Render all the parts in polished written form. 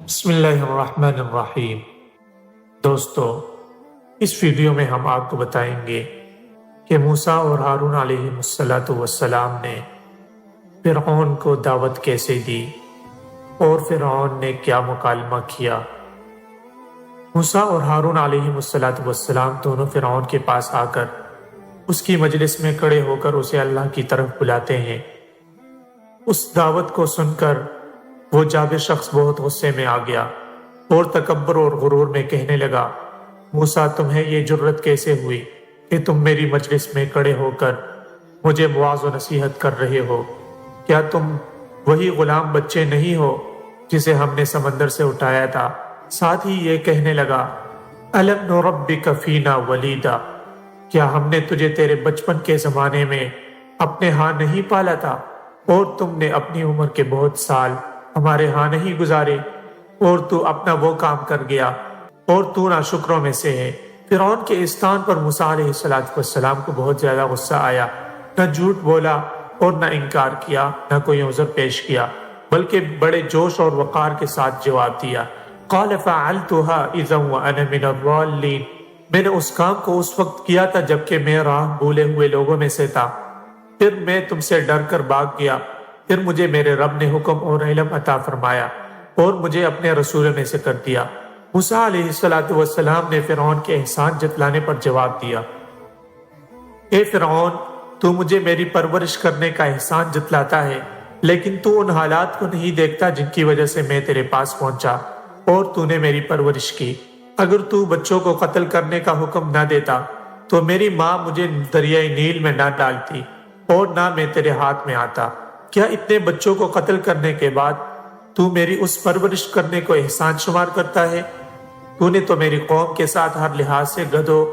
بسم اللہ الرحمن الرحیم۔ دوستو، اس ویڈیو میں ہم آپ کو بتائیں گے کہ موسیٰ اور ہارون علیہ السلام نے فرعون کو دعوت کیسے دی اور فرعون نے کیا مکالمہ کیا۔ موسیٰ اور ہارون علیہ السلام دونوں فرعون کے پاس آ کر اس کی مجلس میں کھڑے ہو کر اسے اللہ کی طرف بلاتے ہیں۔ اس دعوت کو سن کر وہ جابر شخص بہت غصے میں آ گیا اور تکبر اور غرور میں کہنے لگا، موسیٰ تمہیں یہ جرت کیسے ہوئی کہ تم میری مجلس میں کھڑے ہو کر مجھے مواعظ و نصیحت کر رہے ہو؟ کیا تم وہی غلام بچے نہیں ہو جسے ہم نے سمندر سے اٹھایا تھا؟ ساتھ ہی یہ کہنے لگا، أَلَمْ نُرَبِّكَ فِينَا وَلِيدًا، کیا ہم نے تجھے تیرے بچپن کے زمانے میں اپنے ہاں نہیں پالا تھا اور تم نے اپنی عمر کے بہت سال ہمارے ہاں نہیں گزارے، اور تو اپنا وہ کام کر گیا اور تو ناشکروں میں سے ہے۔ فرعون کے اس طعن پر موسیٰ علیہ السلام کو بہت زیادہ غصہ آیا، نہ جھوٹ بولا اور نہ انکار کیا، نہ کوئی عذر پیش کیا، بلکہ بڑے جوش اور وقار کے ساتھ جواب دیا۔ قال فعلتها اذا وانا من الضالين، میں نے اس کام کو اس وقت کیا تھا جبکہ میں راہ بھولے ہوئے لوگوں میں سے تھا، پھر میں تم سے ڈر کر بھاگ گیا، پھر مجھے میرے رب نے حکم اور علم عطا فرمایا اور مجھے اپنے رسول میں سے کر دیا۔ موسیٰ علیہ السلام نے فرعون کے احسان جتلانے پر جواب دیا، اے فرعون، تو مجھے میری پرورش کرنے کا احسان جتلاتا ہے، لیکن تو ان حالات کو نہیں دیکھتا جن کی وجہ سے میں تیرے پاس پہنچا اور تو نے میری پرورش کی۔ اگر تو بچوں کو قتل کرنے کا حکم نہ دیتا تو میری ماں مجھے دریائے نیل میں نہ ڈالتی اور نہ میں تیرے ہاتھ میں آتا۔ کیا اتنے بچوں کو قتل کرنے کے بعد تو میری اس پرورش کرنے کو احسان شمار کرتا ہے؟ تو نے تو میری قوم کے ساتھ ہر لحاظ سے گدھوں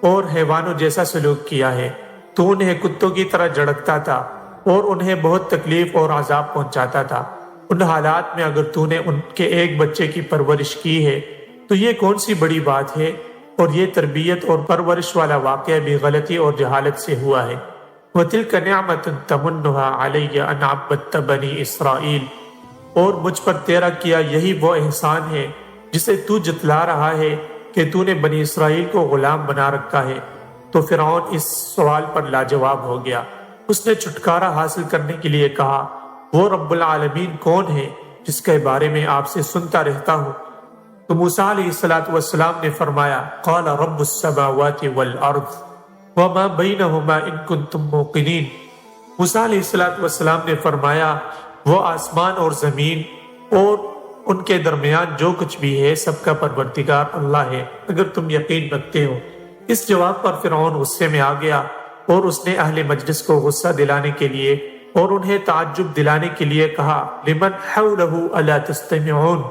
اور حیوانوں جیسا سلوک کیا ہے۔ تو انہیں کتوں کی طرح جھڑکتا تھا اور انہیں بہت تکلیف اور عذاب پہنچاتا تھا۔ ان حالات میں اگر تو نے ان کے ایک بچے کی پرورش کی ہے تو یہ کون سی بڑی بات ہے، اور یہ تربیت اور پرورش والا واقعہ بھی غلطی اور جہالت سے ہوا ہے۔ وَتِلْكَ نِعْمَةٌ تَمُنُّهَا عَلَيَّ أَنْ عَبَّدتَّ بَنِي إِسْرَائِيل، اور مجھ پر تیرا کیا یہی وہ احسان ہے جسے تو جتلا رہا ہے کہ تو نے بنی اسرائیل کو غلام بنا رکھا ہے۔ تو فرعون اس سوال پر لاجواب ہو گیا۔ اس نے چھٹکارا حاصل کرنے کے لیے کہا، وہ رب العالمین کون ہے جس کے بارے میں آپ سے سنتا رہتا ہوں؟ تو موسیٰ علیہ السلام نے فرمایا، قال رب السماوات والارض وما بینہما ان کنتم موقنین۔ موسیٰ علیہ السلام نے فرمایا، وہ آسمان اور زمین اور ان کے درمیان جو کچھ بھی ہے سب کا پروردگار اللہ ہے، اگر تم یقین رکھتے ہو۔ اس جواب پر فرعون غصے میں آ گیا اور اس نے اہل مجلس کو غصہ دلانے کے لیے اور انہیں تعجب دلانے کے لیے کہا، لمن حولہ الا تستمعون،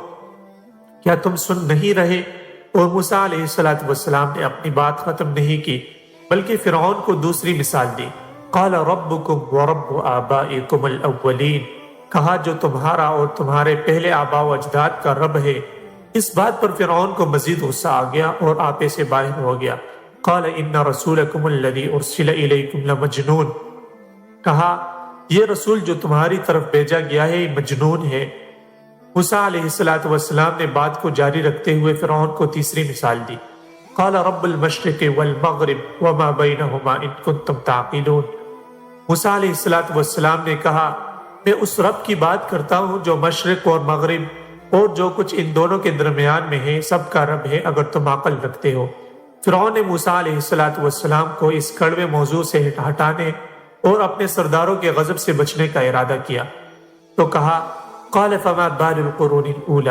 کیا تم سن نہیں رہے؟ اور موسیٰ علیہ السلام نے اپنی بات ختم نہیں کی بلکہ فرعون کو دوسری مثال دی۔ قال ربکم ورب آبائکم الاولین، کہا جو تمہارا اور تمہارے پہلے آباء و اجداد کا رب ہے۔ اس بات پر فرعون کو مزید غصہ آ گیا اور آپے سے باہر ہو گیا۔ قال ان رسولکم الذی ارسل الیکم لمجنون، کہا یہ رسول جو تمہاری طرف بھیجا گیا ہے مجنون ہے۔ موسیٰ علیہ السلام نے بات کو جاری رکھتے ہوئے فرعون کو تیسری مثال دی۔ قال رب المشرق والمغرب وما بینہما ان کنتم تعقلون، موسیٰ علیہ السلام نے کہا، میں اس رب کی بات کرتا ہوں جو مشرق اور مغرب اور جو کچھ ان دونوں کے درمیان میں ہے سب کا رب ہے، اگر تم عقل رکھتے ہو۔ فرعون نے موسیٰ علیہ السلام کو اس کڑوے موضوع سے ہٹانے اور اپنے سرداروں کے غضب سے بچنے کا ارادہ کیا تو کہا، قال فما بال القرون الاولی،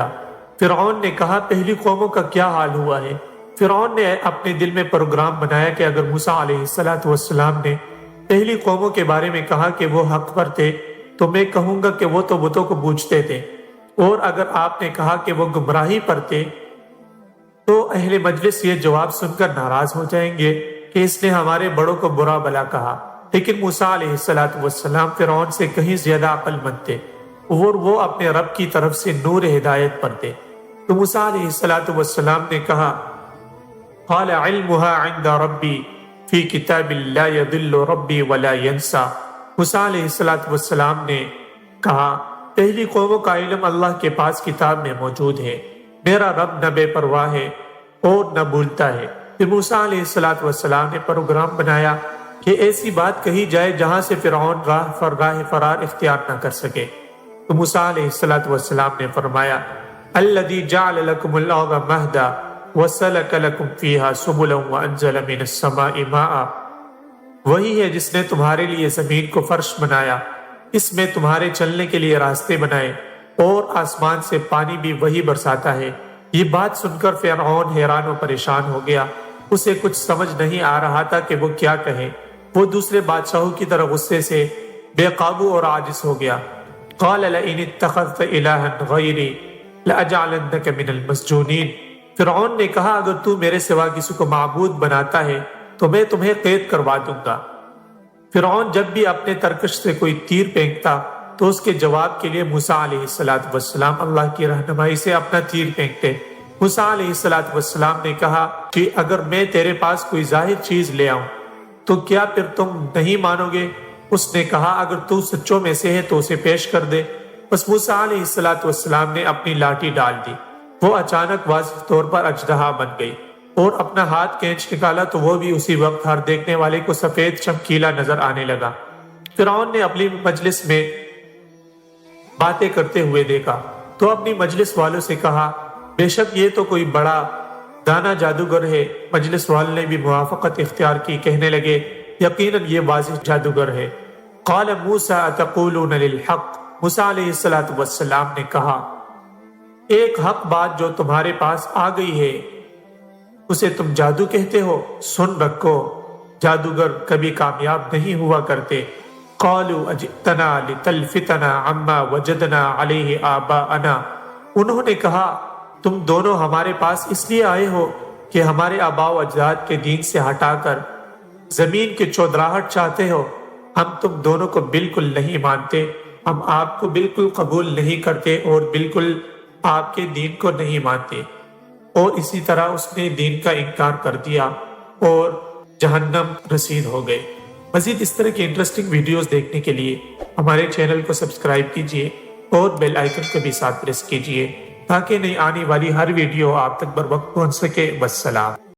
فرعون نے کہا پہلی قوموں کا کیا حال ہوا ہے؟ فرعون نے اپنے دل میں پروگرام بنایا کہ اگر موسیٰ علیہ السلام نے پہلی قوموں کے بارے میں کہا کہ وہ حق پر تھے تو میں کہوں گا کہ وہ تو بتوں کو پوجتے تھے، اور اگر آپ نے کہا کہ وہ گمراہی پر تھے تو اہل مجلس یہ جواب سن کر ناراض ہو جائیں گے کہ اس نے ہمارے بڑوں کو برا بھلا کہا۔ لیکن موسیٰ علیہ السلام فرعون سے کہیں زیادہ عقل مند تھے اور وہ اپنے رب کی طرف سے نور ہدایت پر تھے۔ تو موسیٰ علیہ السلام نے کہا، قال علمها عند ربی فی کتاب لا یضل ربی ولا ینسا، موسیٰ علیہ السلام نے کہا پہلی قوموں کا علم اللہ کے پاس کتاب میں موجود ہے، میرا رب نہ بے پرواہ ہے اور نہ بھولتا ہے۔ پھر موسیٰ علیہ السلام نے پروگرام بنایا کہ ایسی بات کہی جائے جہاں سے فرعون راہ فرار اختیار نہ کر سکے۔ تو موسیٰ علیہ السلام نے فرمایا الذی جعل لکم الارض مہدا وسلک لکم فیہا سبلا وانزل من السماء ماء، وہی ہے جس نے تمہارے لیے زمین کو فرش بنایا، اس میں تمہارے چلنے کے لیے راستے بنائے، اور آسمان سے پانی بھی وہی برساتا ہے۔ یہ بات سن کر فرعون حیران و پریشان ہو گیا، اسے کچھ سمجھ نہیں آ رہا تھا کہ وہ کیا کہے۔ وہ دوسرے بادشاہوں کی طرح غصے سے بے قابو اور عاجز ہو گیا۔ قال لئن اتخذت الہا غیری لأجعلنک من المسجونین، فرعون نے کہا اگر تو میرے سوا کسی کو معبود بناتا ہے تو میں تمہیں قید کروا دوں گا۔ فرعون جب بھی اپنے ترکش سے کوئی تیر پھینکتا تو اس کے جواب کے لیے موسیٰ علیہ السلام اللہ کی رہنمائی سے اپنا تیر پھینکتے۔ موسیٰ علیہ السلام نے کہا کہ اگر میں تیرے پاس کوئی ظاہر چیز لے آؤں تو کیا پھر تم نہیں مانو گے؟ اس نے کہا اگر تو سچوں میں سے ہے تو اسے پیش کر دے۔ بس موسیٰ علیہ السلام نے اپنی لاٹھی ڈال دی، وہ اچانک واضح طور پر اژدہا بن گئی، اور اپنا ہاتھ کھینچ نکالا تو وہ بھی اسی وقت ہر دیکھنے والے کو سفید چمکیلا نظر آنے لگا۔ فرعون نے اپنی مجلس میں باتیں کرتے ہوئے دیکھا تو اپنی مجلس والوں سے کہا بے شک یہ تو کوئی بڑا دانا جادوگر ہے۔ مجلس والوں نے بھی موافقت اختیار کی، کہنے لگے یقیناً یہ واضح جادوگر ہے۔ قال موسیٰ اتقولون للحق، موسیٰ علیہ السلام نے کہا ایک حق بات جو تمہارے پاس آ گئی ہے اسے تم جادو کہتے ہو؟ سن رکھو، جادوگر کبھی کامیاب نہیں ہوا کرتے۔ قالوا اجئتنا لتلفتنا عما وجدنا علیہ آباءنا، انہوں نے کہا تم دونوں ہمارے پاس اس لیے آئے ہو کہ ہمارے آباء و اجداد کے دین سے ہٹا کر زمین کی چودراہٹ چاہتے ہو۔ ہم تم دونوں کو بالکل نہیں مانتے، ہم آپ کو بالکل قبول نہیں کرتے اور بالکل آپ کے دین کو نہیں مانتے۔ اور اسی طرح اس نے دین کا انکار کر دیا اور جہنم رسید ہو گئے۔ مزید اس طرح کی انٹرسٹنگ ویڈیوز دیکھنے کے لیے ہمارے چینل کو سبسکرائب کیجیے اور بیل آئیکن کو بھی ساتھ پریس کیجیے تاکہ نئی آنے والی ہر ویڈیو آپ تک بر وقت پہنچ سکے۔ والسلام۔